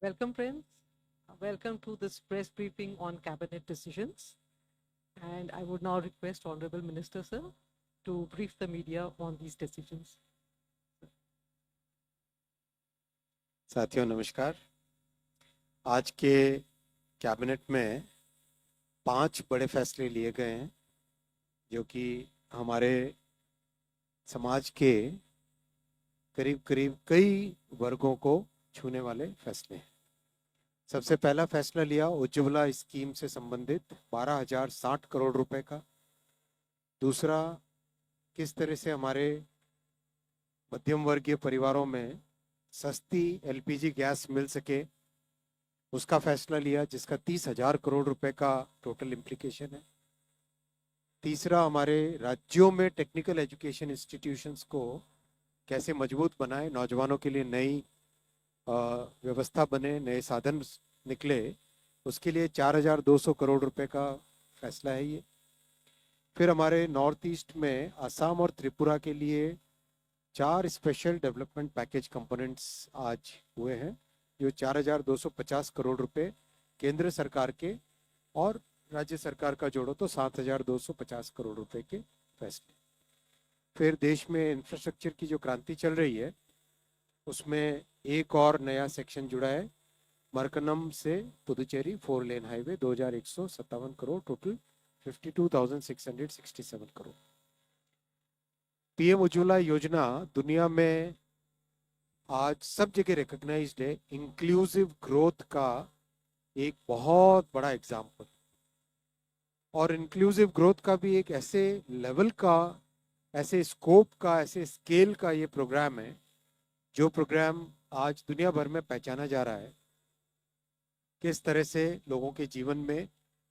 Welcome, friends. Welcome to this press briefing on cabinet decisions. And I would now request Honorable Minister, sir, to brief the media on these decisions. साथियों नमस्कार। आज के cabinet में 5 बड़े फैसले लिए गए हैं जो कि हमारे समाज के करीब करीब कई वर्गों को छूने वाले फैसले हैं। सबसे पहला फैसला लिया उज्ज्वला स्कीम से संबंधित 12,060 करोड़ रुपए का। दूसरा, किस तरह से हमारे मध्यम वर्गीय परिवारों में सस्ती एलपीजी गैस मिल सके, उसका फैसला लिया, जिसका 30,000 करोड़ रुपए का टोटल इम्प्लीकेशन है। तीसरा, हमारे राज्यों में टेक्निकल एजुकेशन इंस्टीट्यूशंस को कैसे मजबूत बनाए, नौजवानों के लिए नई व्यवस्था बने, नए साधन निकले, उसके लिए 4,200 करोड़ रुपए का फैसला है ये। फिर हमारे नॉर्थ ईस्ट में असम और त्रिपुरा के लिए 4 स्पेशल डेवलपमेंट पैकेज कंपोनेंट्स आज हुए हैं, जो 4,250 करोड़ रुपए केंद्र सरकार के और राज्य सरकार का जोड़ो तो 7,250 करोड़ रुपए के फैसले। फिर देश में इंफ्रास्ट्रक्चर की जो क्रांति चल रही है उसमें एक और नया सेक्शन जुड़ा है, मरकनम से Puducherry 4 lane highway 2,157 crore, total 52,667 crore. PM Ujjwala योजना दुनिया में आज सब जगह रिकॉग्नाइज्ड है, इंक्लूसिव ग्रोथ का एक बहुत बड़ा एग्जाम्पल। और इंक्लूसिव ग्रोथ का भी एक ऐसे लेवल का, ऐसे स्कोप का, ऐसे स्केल का ये प्रोग्राम है जो प्रोग्राम आज दुनिया भर में पहचाना जा रहा है। किस तरह से लोगों के जीवन में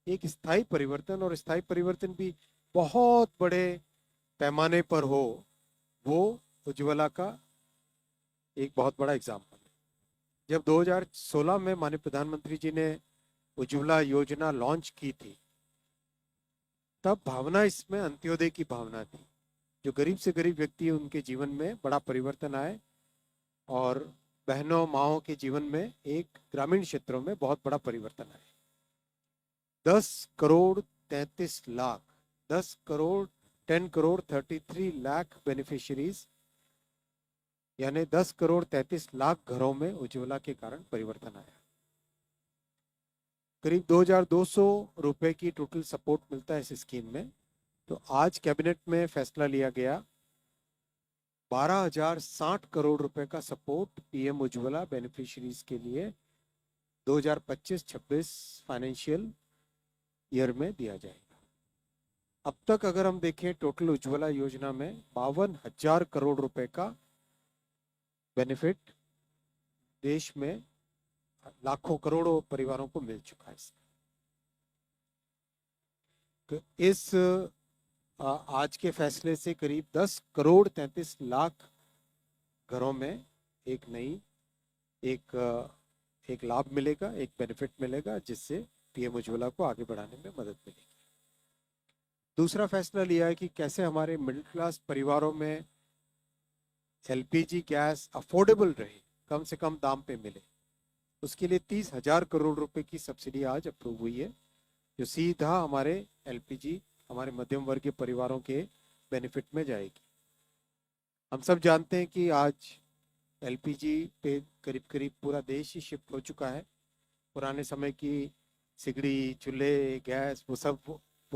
एक स्थायी परिवर्तन, और स्थायी परिवर्तन भी बहुत बड़े पैमाने पर हो, वो उज्ज्वला का एक बहुत बड़ा एग्जाम्पल है। जब 2016 में माननीय प्रधानमंत्री जी ने उज्ज्वला योजना लॉन्च की थी, तब भावना इसमें अंत्योदय की भावना थी, जो गरीब से गरीब व्यक्ति उनके जीवन में बड़ा परिवर्तन आए और बहनों माओं के जीवन में एक ग्रामीण क्षेत्रों में बहुत बड़ा परिवर्तन आए। 10 करोड़ 33 लाख 10 करोड़ 10 करोड़ 33 लाख बेनिफिशियरीज, यानी 10 करोड़ 33 लाख घरों में उज्ज्वला के कारण परिवर्तन आया। करीब 2,200 रुपए की टोटल सपोर्ट मिलता है इस स्कीम में। तो आज कैबिनेट में फैसला लिया गया 12,060 करोड़ रुपए का सपोर्ट पीएम उज्ज्वला बेनिफिशियरीज के लिए 2025-26 फाइनेंशियल ईयर में दिया जाएगा। अब तक अगर हम देखें टोटल उज्ज्वला योजना में 52,000 करोड़ रुपए का बेनिफिट देश में लाखों करोड़ों परिवारों को मिल चुका है। तो इस आज के फैसले से करीब 10 करोड़ 33 लाख घरों में एक नई एक लाभ मिलेगा, एक बेनिफिट मिलेगा, जिससे पीएम उज्ज्वला को आगे बढ़ाने में मदद मिलेगी। दूसरा फैसला लिया है कि कैसे हमारे मिडिल क्लास परिवारों में एलपीजी गैस अफोर्डेबल रहे, कम से कम दाम पे मिले। उसके लिए 30,000 करोड़ रुपए की सब्सिडी आज अप्रूव हुई है, जो सीधा हमारे एलपीजी, हमारे मध्यम वर्गीय परिवारों के बेनिफिट में जाएगी। हम सब जानते हैं कि आज एलपीजी पे करीब करीब पूरा देश ही शिफ्ट हो चुका है। पुराने समय की सिगड़ी, चूल्हे, गैस, वो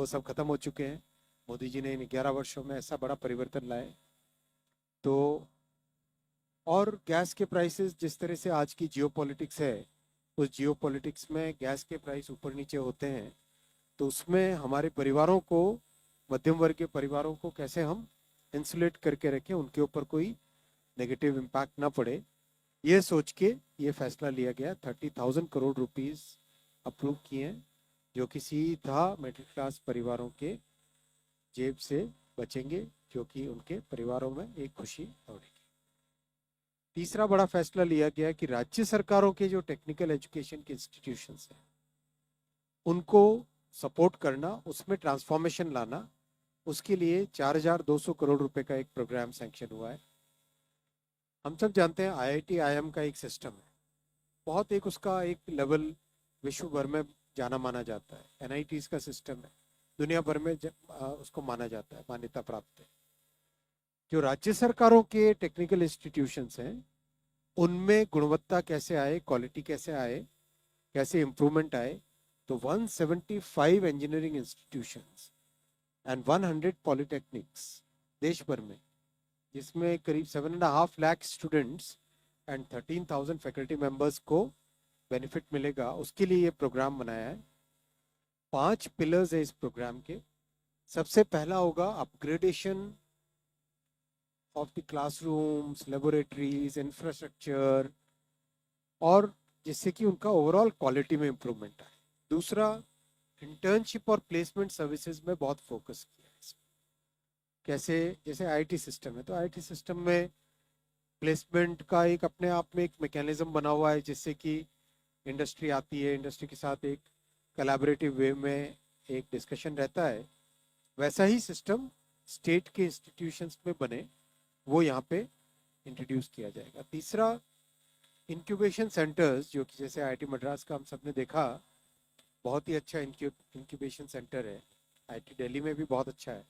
सब खत्म हो चुके हैं। मोदी जी ने इन 11 वर्षों में ऐसा बड़ा परिवर्तन लाए। तो और गैस के प्राइसेस, जिस तरह से आज की जियोपॉलिटिक्स है, उस जियोपॉलिटिक्स में गैस के प्राइस ऊपर नीचे होते हैं, तो उसमें हमारे परिवारों को, मध्यम वर्ग के परिवारों को कैसे हम इंसुलेट करके रखें, उनके ऊपर कोई नेगेटिव इम्पैक्ट ना पड़े, ये सोच के ये फैसला लिया गया। 30,000 करोड़ रुपीस अप्रूव किए हैं, जो कि सीधा मिडिल क्लास परिवारों के जेब से बचेंगे, जो कि उनके परिवारों में एक खुशी दौड़ेगी। तीसरा बड़ा फैसला लिया गया कि राज्य सरकारों के जो टेक्निकल एजुकेशन के इंस्टीट्यूशंस हैं, उनको सपोर्ट करना, उसमें ट्रांसफॉर्मेशन लाना, उसके लिए 4,200 करोड़ रुपए का एक प्रोग्राम सैंक्शन हुआ है। हम सब जानते हैं आईआईटी आईएम का एक सिस्टम है, बहुत एक उसका एक लेवल विश्व भर में जाना माना जाता है। एनआईटीज का सिस्टम है, दुनिया भर में उसको माना जाता है, मान्यता प्राप्त है। जो राज्य सरकारों के टेक्निकल इंस्टीट्यूशंस हैं उनमें गुणवत्ता कैसे आए, क्वालिटी कैसे आए, कैसे इम्प्रूवमेंट आए, तो 175 इंजीनियरिंग इंस्टीट्यूशंस एंड 100 पॉलिटेक्निक्स देश भर में, जिसमें करीब 7.5 lakh students and 13,000 faculty members को बेनिफिट मिलेगा, उसके लिए ये प्रोग्राम बनाया है। 5 पिलर्स है इस प्रोग्राम के। सबसे पहला होगा upgradation of the classrooms, laboratories, infrastructure, और जिससे कि उनका ओवरऑल क्वालिटी में इम्प्रूवमेंट आए। दूसरा, इंटर्नशिप और प्लेसमेंट सर्विसेज में बहुत फोकस किया है इसमें। कैसे, जैसे आईटी सिस्टम है तो आईटी सिस्टम में प्लेसमेंट का एक अपने आप में एक मैकेनिज्म बना हुआ है, जिससे कि इंडस्ट्री आती है, इंडस्ट्री के साथ एक कोलैबोरेटिव वे में एक डिस्कशन रहता है। वैसा ही सिस्टम स्टेट के इंस्टीट्यूशंस में बने, वो यहाँ पे इंट्रोड्यूस किया जाएगा। तीसरा, इंक्यूबेशन सेंटर्स, जो कि जैसे आईआईटी मद्रास का हम सबने देखा, बहुत ही अच्छा इंक्यूबेशन सेंटर है। आईआईटी दिल्ली में भी बहुत अच्छा है।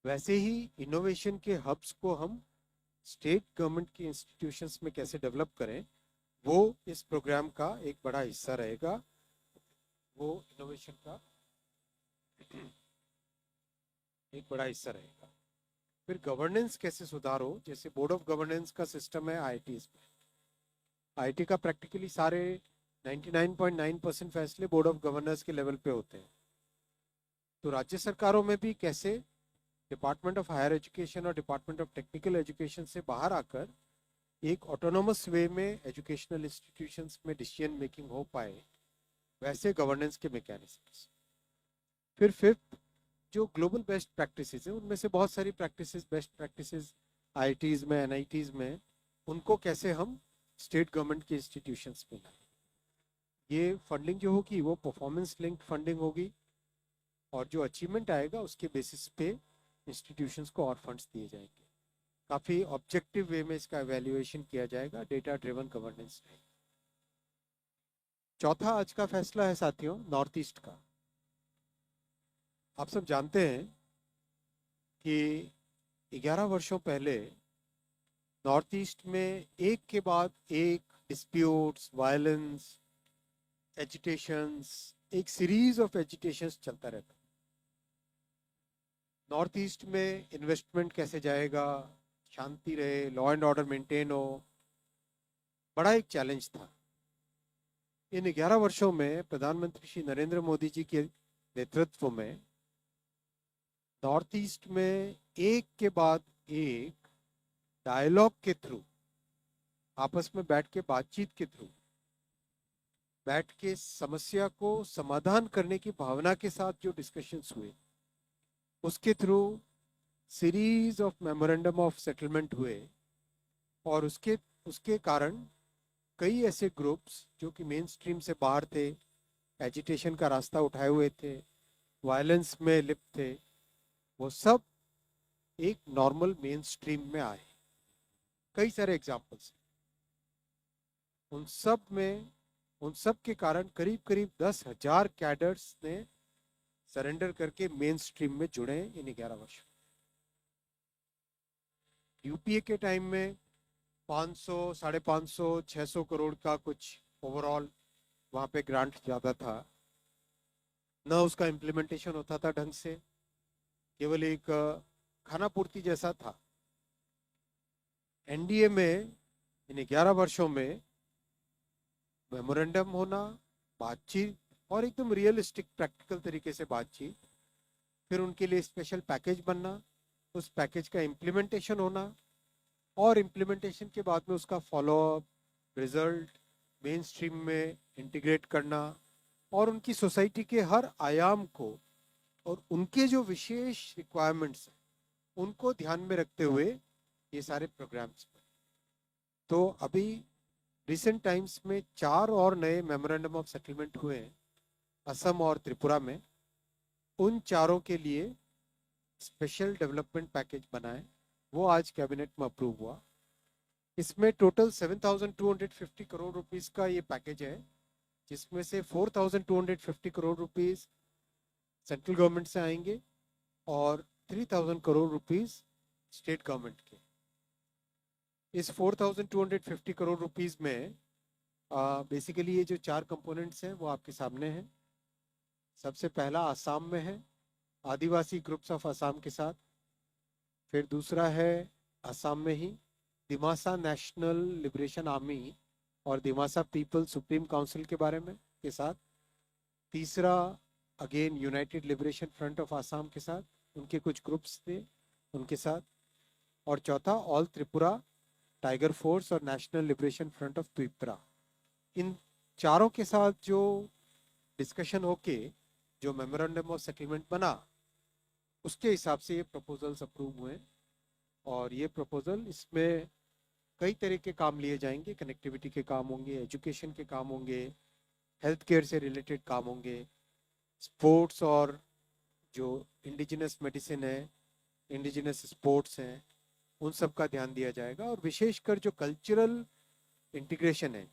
वैसे ही इनोवेशन के हब्स को हम स्टेट गवर्नमेंट की इंस्टीट्यूशंस में कैसे डेवलप करें, वो इस प्रोग्राम का एक बड़ा हिस्सा रहेगा। वो इनोवेशन का एक बड़ा हिस्सा रहेगा। फिर गवर्नेंस कैसे सुधार हो, जैसे बोर्ड ऑफ गवर्नेंस का सिस्टम है आईआईटी में। आईआईटी का प्रैक्टिकली सारे 99.9% फैसले बोर्ड ऑफ गवर्नर्स के लेवल पे होते हैं। तो राज्य सरकारों में भी कैसे डिपार्टमेंट ऑफ हायर एजुकेशन और डिपार्टमेंट ऑफ टेक्निकल एजुकेशन से बाहर आकर एक ऑटोनोमस वे में एजुकेशनल इंस्टीट्यूशंस में डिसीजन मेकिंग हो पाए, वैसे गवर्नेंस के मैकेनिज्म्स। फिर फिफ्थ, जो ग्लोबल बेस्ट प्रैक्टिसेस है, उनमें से बहुत सारी प्रैक्टिसेस, बेस्ट प्रैक्टिसेस आईआईटीज में, एनआईटीज में, उनको कैसे हम स्टेट गवर्नमेंट के इंस्टीट्यूशंस में लाएं। ये फंडिंग जो होगी वो परफॉर्मेंस लिंक्ड फंडिंग होगी, और जो अचीवमेंट आएगा उसके बेसिस पे इंस्टीट्यूशंस को और फंड्स दिए जाएंगे। काफ़ी ऑब्जेक्टिव वे में इसका एवेल्युएशन किया जाएगा, डेटा ड्रिवन गवर्नेंस में। चौथा आज का फैसला है साथियों, नॉर्थ ईस्ट का। आप सब जानते हैं कि 11 वर्षों पहले नॉर्थ ईस्ट में एक के बाद एक डिस्प्यूट्स, वायलेंस, एजिटेशंस, एक सीरीज ऑफ एजिटेशंस चलता रहता। नॉर्थ ईस्ट में इन्वेस्टमेंट कैसे जाएगा, शांति रहे, लॉ एंड ऑर्डर मेंटेन हो, बड़ा एक चैलेंज था। इन 11 वर्षों में प्रधानमंत्री श्री नरेंद्र मोदी जी के नेतृत्व में नॉर्थ ईस्ट में एक के बाद एक डायलॉग के थ्रू, आपस में बैठ के बातचीत के थ्रू, बैठ के समस्या को समाधान करने की भावना के साथ जो डिस्कशंस हुए, उसके through series of memorandum of settlement हुए, और उसके कारण कई ऐसे ग्रुप्स जो कि मेन स्ट्रीम से बाहर थे, एजिटेशन का रास्ता उठाए हुए थे, वायलेंस में लिप्त थे, वो सब एक नॉर्मल मेन स्ट्रीम में आए। कई सारे एग्जाम्पल्स, उन सब के कारण करीब करीब 10,000 कैडर्स ने सरेंडर करके मेन स्ट्रीम में जुड़े इन 11 वर्षों। यूपीए के टाइम में 500, 550, 600 करोड़ का कुछ ओवरऑल वहाँ पे ग्रांट ज़्यादा था, न उसका इम्प्लीमेंटेशन होता था ढंग से, केवल एक खाना पूर्ति जैसा था। एनडीए में इन 11 वर्षों में मेमोरेंडम होना, बातचीत, और एकदम रियलिस्टिक प्रैक्टिकल तरीके से बातचीत, फिर उनके लिए स्पेशल पैकेज बनना, उस पैकेज का इम्प्लीमेंटेशन होना, और इम्प्लीमेंटेशन के बाद में उसका फॉलोअप, रिजल्ट मेन स्ट्रीम में इंटीग्रेट करना, और उनकी सोसाइटी के हर आयाम को और उनके जो विशेष रिक्वायरमेंट्स हैं उनको ध्यान में रखते हुए ये सारे प्रोग्राम्स। तो अभी रिसेंट टाइम्स में 4 और नए मेमोरेंडम ऑफ सेटलमेंट हुए हैं असम और त्रिपुरा में। उन चारों के लिए स्पेशल डेवलपमेंट पैकेज बना है, वो आज कैबिनेट में अप्रूव हुआ। इसमें टोटल 7,250 करोड़ रुपीस का ये पैकेज है, जिसमें से 4,250 करोड़ रुपीस सेंट्रल गवर्नमेंट से आएंगे और 3,000 करोड़ रुपीस स्टेट गवर्नमेंट के। इस 4,250 करोड़ रुपीस में बेसिकली ये जो 4 कंपोनेंट्स हैं वो आपके सामने हैं। सबसे पहला आसाम में है, आदिवासी ग्रुप्स ऑफ आसाम के साथ। फिर दूसरा है आसाम में ही दिमासा नेशनल लिबरेशन आर्मी और दिमासा पीपल सुप्रीम काउंसिल के बारे में के साथ। तीसरा again United liberation front of Assam के साथ, उनके कुछ ग्रुप्स थे उनके साथ। और चौथा ऑल त्रिपुरा टाइगर फोर्स और national liberation front of Tripura. इन चारों के साथ जो डिस्कशन होके जो मेमोरेंडम ऑफ सेटलमेंट बना, उसके हिसाब से ये प्रपोजल्स अप्रूव हुए। और ये प्रपोजल, इसमें कई तरह के काम लिए जाएंगे। कनेक्टिविटी के काम होंगे, एजुकेशन के काम होंगे, हेल्थ केयर से रिलेटेड काम होंगे, स्पोर्ट्स और जो इंडिजिनस मेडिसिन है, इंडिजिनस स्पोर्ट्स हैं, उन सब का ध्यान दिया जाएगा। और विशेषकर जो कल्चरल इंटीग्रेशन है,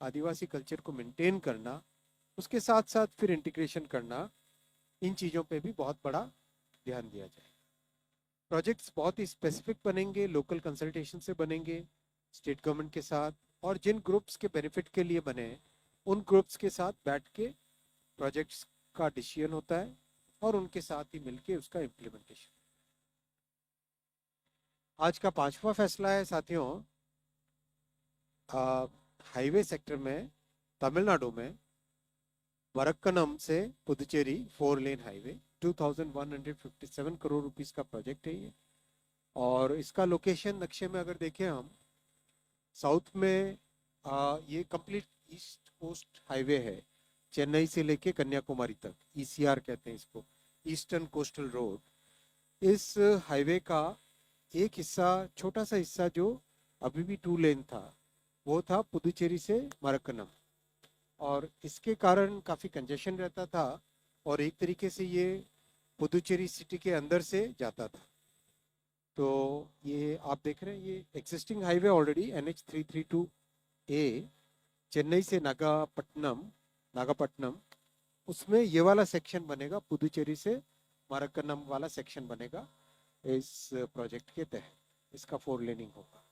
आदिवासी कल्चर को मेंटेन करना, उसके साथ साथ फिर इंटीग्रेशन करना, इन चीज़ों पे भी बहुत बड़ा ध्यान दिया जाएगा। प्रोजेक्ट्स बहुत ही स्पेसिफिक बनेंगे, लोकल कंसल्टेशन से बनेंगे स्टेट गवर्नमेंट के साथ, और जिन ग्रुप्स के बेनिफिट के लिए बने उन ग्रुप्स के साथ बैठ के प्रोजेक्ट्स का डिसीजन होता है और उनके साथ ही मिलके उसका इम्प्लीमेंटेशन। आज का 5वां फैसला है साथियों, हाईवे सेक्टर में तमिलनाडु में वरक्कनम से Puducherry 4 lane highway 2,157 crore rupees का प्रोजेक्ट है ये। और इसका लोकेशन नक्शे में अगर देखें हम, साउथ में ये कंप्लीट ईस्ट कोस्ट हाईवे है, चेन्नई से लेके कन्याकुमारी तक, ईसीआर कहते हैं इसको, ईस्टर्न कोस्टल रोड। इस हाईवे का एक हिस्सा, छोटा सा हिस्सा जो अभी भी 2 लेन था, वो था पुदुचेरी से मरक्कनम। और इसके कारण काफ़ी कंजेशन रहता था और एक तरीके से ये पुदुचेरी सिटी के अंदर से जाता था। तो ये आप देख रहे हैं, ये existing highway already NH 332A Chennai से नागापट्टनम, उसमें ये वाला सेक्शन बनेगा, पुदुचेरी से मरक्कनम वाला सेक्शन बनेगा इस प्रोजेक्ट के तहत। इसका 4 लेनिंग होगा।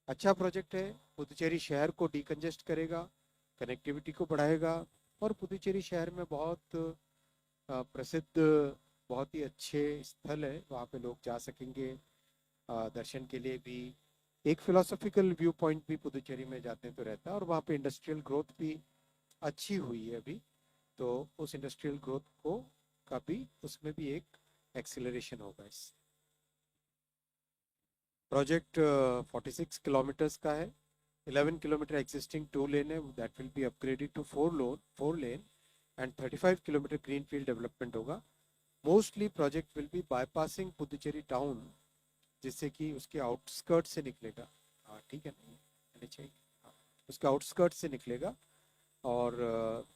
अच्छा प्रोजेक्ट है, पुदुचेरी शहर को डिकंजेस्ट करेगा, कनेक्टिविटी को बढ़ाएगा, और पुदुचेरी शहर में बहुत प्रसिद्ध, बहुत ही अच्छे स्थल है, वहाँ पे लोग जा सकेंगे दर्शन के लिए भी। एक फिलोसॉफिकल व्यू पॉइंट भी पुदुचेरी में जाते हैं तो रहता है, और वहाँ पे इंडस्ट्रियल ग्रोथ भी अच्छी हुई है अभी, तो उस इंडस्ट्रियल ग्रोथ को का भी, उसमें भी एक एक्सीलरेशन होगा। इस प्रोजेक्ट 46 किलोमीटर्स का है। 11 किलोमीटर एक्सिस्टिंग 2 लेन है, that will be upgraded to 4 lane and 35 kilometre green field development होगा। Mostly project will be bypassing Puducherry town, जिससे कि उसके आउटस्कर्ट से निकलेगा। हाँ ठीक है ना, चाहिए उसके आउटस्कर्ट से निकलेगा, और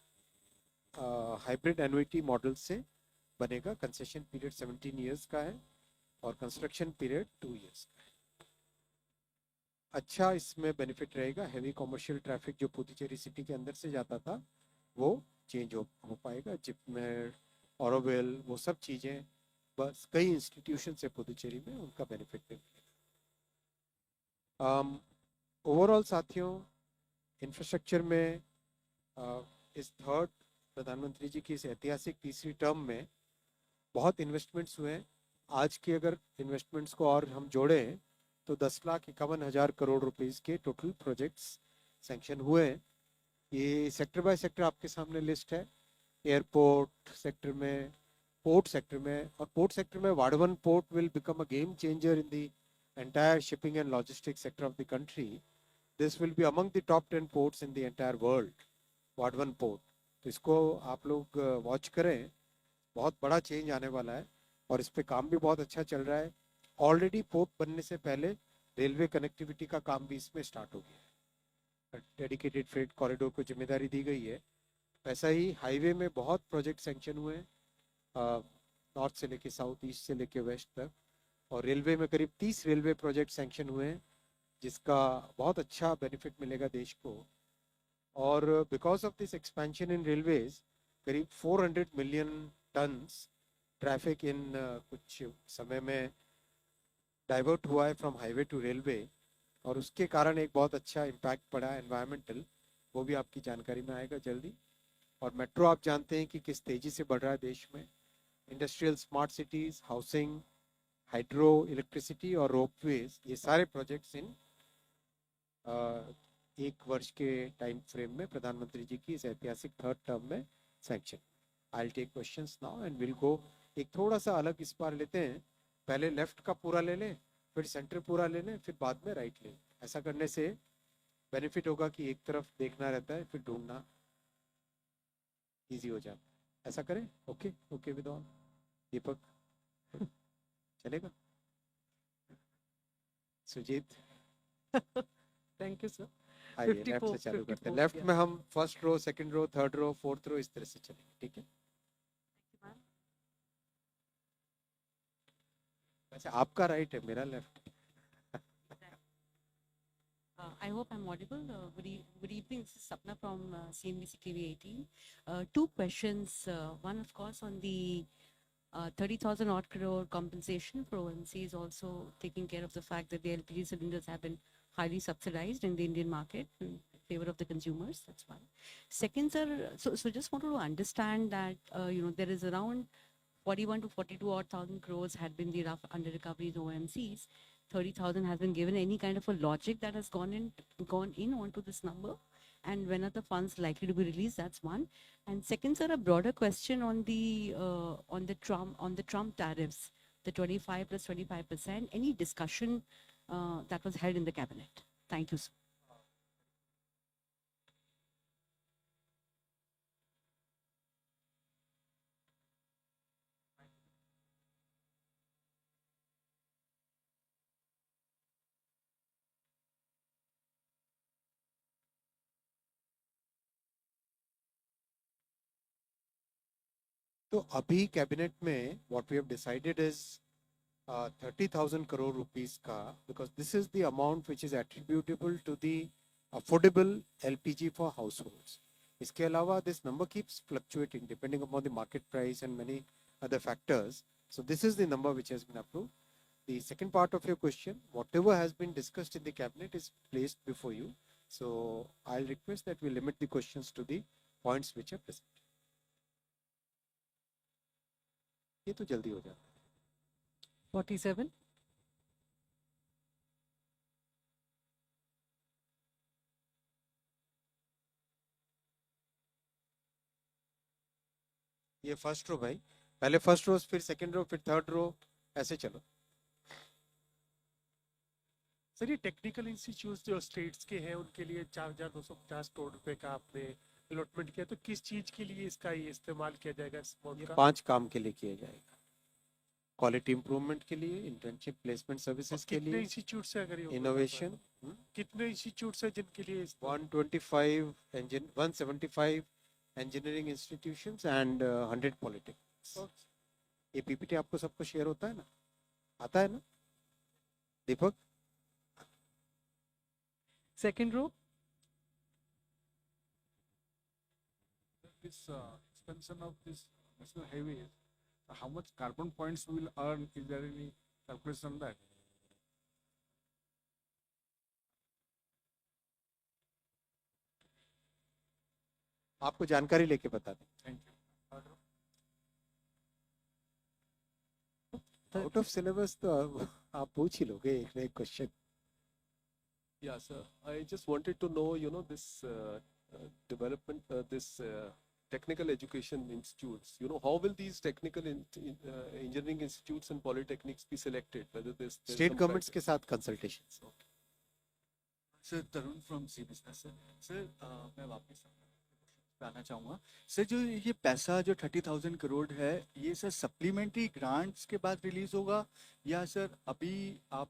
हाइब्रिड एन्युटी मॉडल से बनेगा। कंसेशन पीरियड 17 ईयर्स का है और कंस्ट्रक्शन पीरियड 2 ईयर्स का है। अच्छा इसमें बेनिफिट रहेगा, हैवी कॉमर्शियल ट्रैफिक जो पुदुचेरी सिटी के अंदर से जाता था वो चेंज हो पाएगा। जिपमेर, ऑरोवेल, वो सब चीज़ें, बस कई इंस्टीट्यूशन से पुदुचेरी में उनका बेनिफिट भी मिलेगा। ओवरऑल साथियों, इंफ्रास्ट्रक्चर में इस थर्ड प्रधानमंत्री जी की इस ऐतिहासिक तीसरी टर्म में बहुत इन्वेस्टमेंट्स हुए हैं। आज के अगर इन्वेस्टमेंट्स को और हम जोड़ें तो 10,51,000 करोड़ रुपीस के टोटल प्रोजेक्ट्स सैंक्शन हुए हैं। ये सेक्टर बाय सेक्टर आपके सामने लिस्ट है। एयरपोर्ट सेक्टर में, पोर्ट सेक्टर में, और पोर्ट सेक्टर में Vadhavan port will become a game changer in the entire shipping and logistics sector of the country. This will be among the top 10 ports in the entire world, Vadhavan port. तो इसको आप लोग watch करें, बहुत बड़ा change आने वाला है और इस पे काम भी बहुत अच्छा चल रहा है। ऑलरेडी पोर्ट बनने से पहले रेलवे कनेक्टिविटी का काम भी इसमें स्टार्ट हो गया है, डेडिकेटेड फ्रेट कॉरिडोर को जिम्मेदारी दी गई है। वैसा ही हाईवे में बहुत प्रोजेक्ट सैंक्शन हुए हैं, नॉर्थ से लेके साउथ, ईस्ट से लेके वेस्ट तक। और रेलवे में करीब 30 रेलवे प्रोजेक्ट सैंक्शन हुए हैं, जिसका बहुत अच्छा बेनिफिट मिलेगा देश को। और because of this expansion in railways करीब 400 मिलियन टन्स ट्रैफिक इन कुछ समय में डाइवर्ट हुआ है फ्रॉम हाईवे टू रेलवे, और उसके कारण एक बहुत अच्छा इम्पैक्ट पड़ा है एनवायरमेंटल, वो भी आपकी जानकारी में आएगा जल्दी। और मेट्रो आप जानते हैं कि किस तेजी से बढ़ रहा है देश में। Industrial smart cities, housing, hydro electricity और रोपवेज, ये सारे प्रोजेक्ट्स इन एक वर्ष के टाइम फ्रेम में प्रधानमंत्री जी की इस ऐतिहासिक थर्ड टर्म में sanction. I take questions now and will go. एक थोड़ा सा अलग इस बार लेते हैं, पहले लेफ्ट का पूरा ले लें, फिर सेंटर पूरा ले लें, फिर बाद में राइट ले लें। ऐसा करने से बेनिफिट होगा कि एक तरफ देखना रहता है, फिर ढूंढना इजी हो जाता है। ऐसा करें? Okay okay with all. Deepak चलेगा? Sujit Thank you, sir. आइए लेफ्ट से 54, चालू करते हैं। 54, लेफ्ट yeah. में हम first row, second row, third row, fourth row, इस तरह से चलेंगे, ठीक है? वैसे आपका राइट है, मेरा left. I hope I'm audible. Good evening. This is Sapna from CNBC TV 18. Two questions. One, of course, on the 30,000 odd crore compensation for OMC is also taking care of the fact that the LPG cylinders have been highly subsidized in the Indian market in favor of the consumers. That's one. Second, sir, so just wanted to understand that, there is around 41 to 42 odd thousand crores had been the rough under recoveries OMCs. 30,000 has been given. Any kind of a logic that has gone in onto this number, and when are the funds likely to be released? That's one. And second, sir, a broader question on the Trump tariffs, the 25 plus 25%. Any discussion that was held in the cabinet? Thank you, sir. तो अभी cabinet में what we have decided is 30,000 crore rupees का, because this is the amount which is attributable to the affordable LPG for households. इसके अलावा this number keeps fluctuating depending upon the market price and many other factors. So this is the number which has been approved. The second part of your question, whatever has been discussed in the cabinet is placed before you. So I'll request that we limit the questions to the points which are present. ये तो जल्दी हो जाता है। 47. ये first row भाई, पहले first row, फिर सेकंड रो, फिर थर्ड रो, ऐसे चलो। सर ये टेक्निकल इंस्टीट्यूट जो स्टेट्स के हैं उनके लिए 4,250 करोड़ रुपए का आपने अलॉटमेंट किया, तो किस चीज के लिए इसका ये इस्तेमाल किया जाएगा इस अमाउंट ये का? 5 काम के लिए किया जाएगा। क्वालिटी इंप्रूवमेंट के लिए, इंटर्नशिप प्लेसमेंट सर्विसेज के कितने लिए, इंस्टीट्यूट से अगर ये होगा? इनोवेशन। कितने इंस्टीट्यूट से जिनके लिए 125 engine 175 engineering institutions and 100 polytechnics. ये पीपीटी आपको सबको शेयर होता है ना, आता है ना दीपक? Second row. This expansion of this national highways, how much carbon points we will earn? Is there any calculation on that? आपको जानकारी लेके बता दें। Thank you. Out of syllabus तो आप पूछ ही लोगे एक ना एक question. Yeah, sir. I just wanted to know, this development, this technical education institutes, how will these technical engineering institutes and polytechnics be selected? Whether there's state some governments के criteria? साथ consultation. Sir Tarun from C business sir मैं वापस पे आना चाहूँगा sir. जो ये पैसा जो 30,000 करोड़ है, ये सर सप्लीमेंट्री ग्रांट्स के बाद रिलीज होगा या सर अभी आप?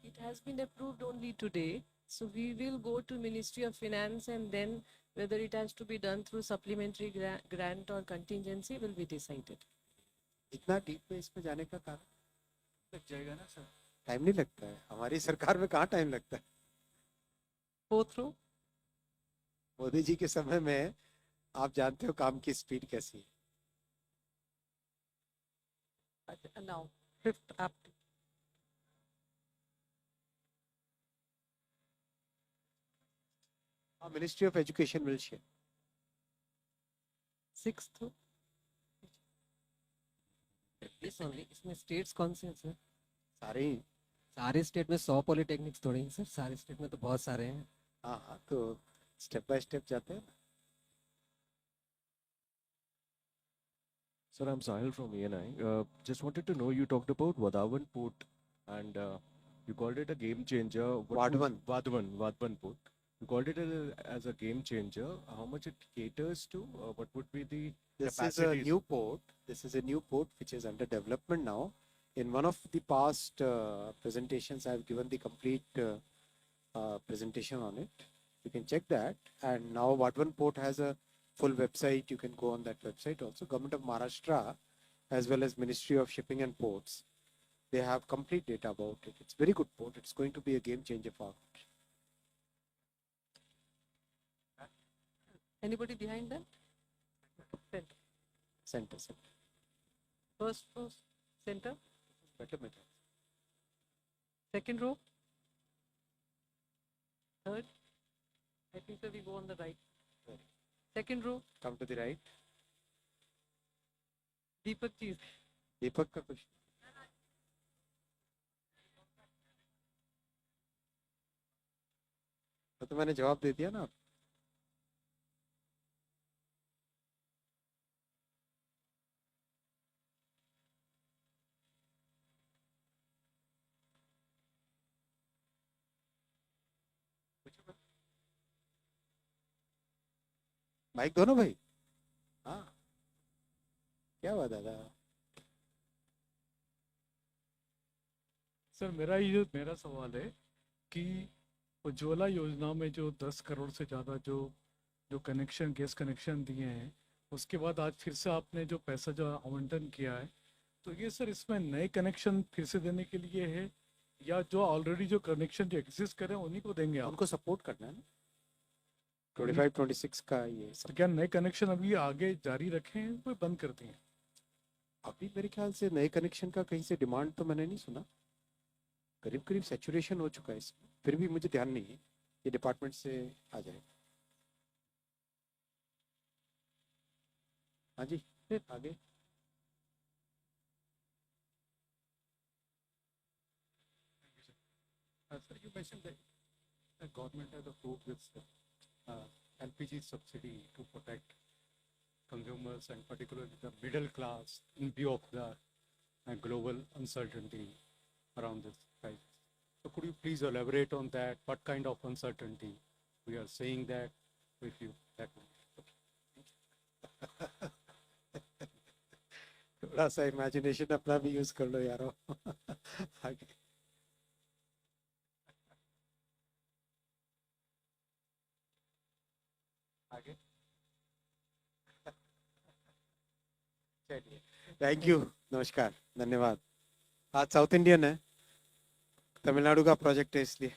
It has been approved only today. So we will go to Ministry of Finance and then Whether it has to be done through supplementary grant or contingency will be decided. इतना deep में इसमें जाने का कारण लग जाएगा ना sir? Time नहीं लगता है, हमारी सरकार में कहाँ टाइम लगता है। Go through. मोदी जी के समय में आप जानते हो काम की स्पीड कैसी है। Now, fifth up. Ministry of education will share. Sixth. Yes, only. इसमें states कौन से हैं सर? सारे ही। सारे स्टेट में 100 पॉलिटेक्निक्स थोड़े हैं सर, सारे स्टेट में तो बहुत सारे हैं। हाँ हाँ, तो स्टेप बाय स्टेप जाते हैं। Sir, I'm Sahil from ENI. Just wanted to know, you talked about Vadhavan Port and you called it a game changer. Vadhavan Port. You called it as a game changer. How much it caters to? What would be the This is a capacities? new port. This is a new port which is under development now. In one of the past presentations, I have given the complete presentation on it. You can check that. And now Vadhavan Port has a full website. You can go on that website also. Government of Maharashtra, as well as Ministry of Shipping and Ports, they have complete data about it. It's very good port. It's going to be a game changer for our country. Anybody behind that? Center. First row, center. Better. Second row. Third. I think so we go on the right. Second row. Come to the right. Deepak ji. Deepak का कुछ तो मैंने जवाब दे दिया ना। Mic दो ना भाई। हाँ, क्या हुआ दादा? सर मेरा सवाल है कि उज्ज्वला योजना में जो 10 करोड़ से ज़्यादा जो कनेक्शन गैस कनेक्शन दिए हैं, उसके बाद आज फिर से आपने जो पैसा जो आवंटन किया है, तो ये सर इसमें नए कनेक्शन फिर से देने के लिए है या जो ऑलरेडी जो कनेक्शन जो एग्जिस्ट करें उन्हीं को देंगे आप? उनको सपोर्ट करना है ना। 25-26 का ये तो क्या नए कनेक्शन अभी आगे जारी रखे हैं कोई बंद कर दिए? अभी मेरे ख्याल से नए कनेक्शन का कहीं से डिमांड तो मैंने नहीं सुना। करीब सैचुरेशन हो चुका है इसमें, फिर भी मुझे ध्यान नहीं है, ये डिपार्टमेंट से आ जाएगा। हाँ जी, फिर आगे। Sir, you mentioned that the government has approved this LPG subsidy to protect consumers and particularly the middle class in view of the global uncertainty around this crisis. So could you please elaborate on that? What kind of uncertainty we are seeing that with you? That would be okay. थोड़ा सा imagination अपना भी use कर लो यारो। आगे। आगे। चलिए, thank you, नमस्कार, धन्यवाद। आज साउथ इंडियन है, तमिलनाडु का प्रोजेक्ट है इसलिए।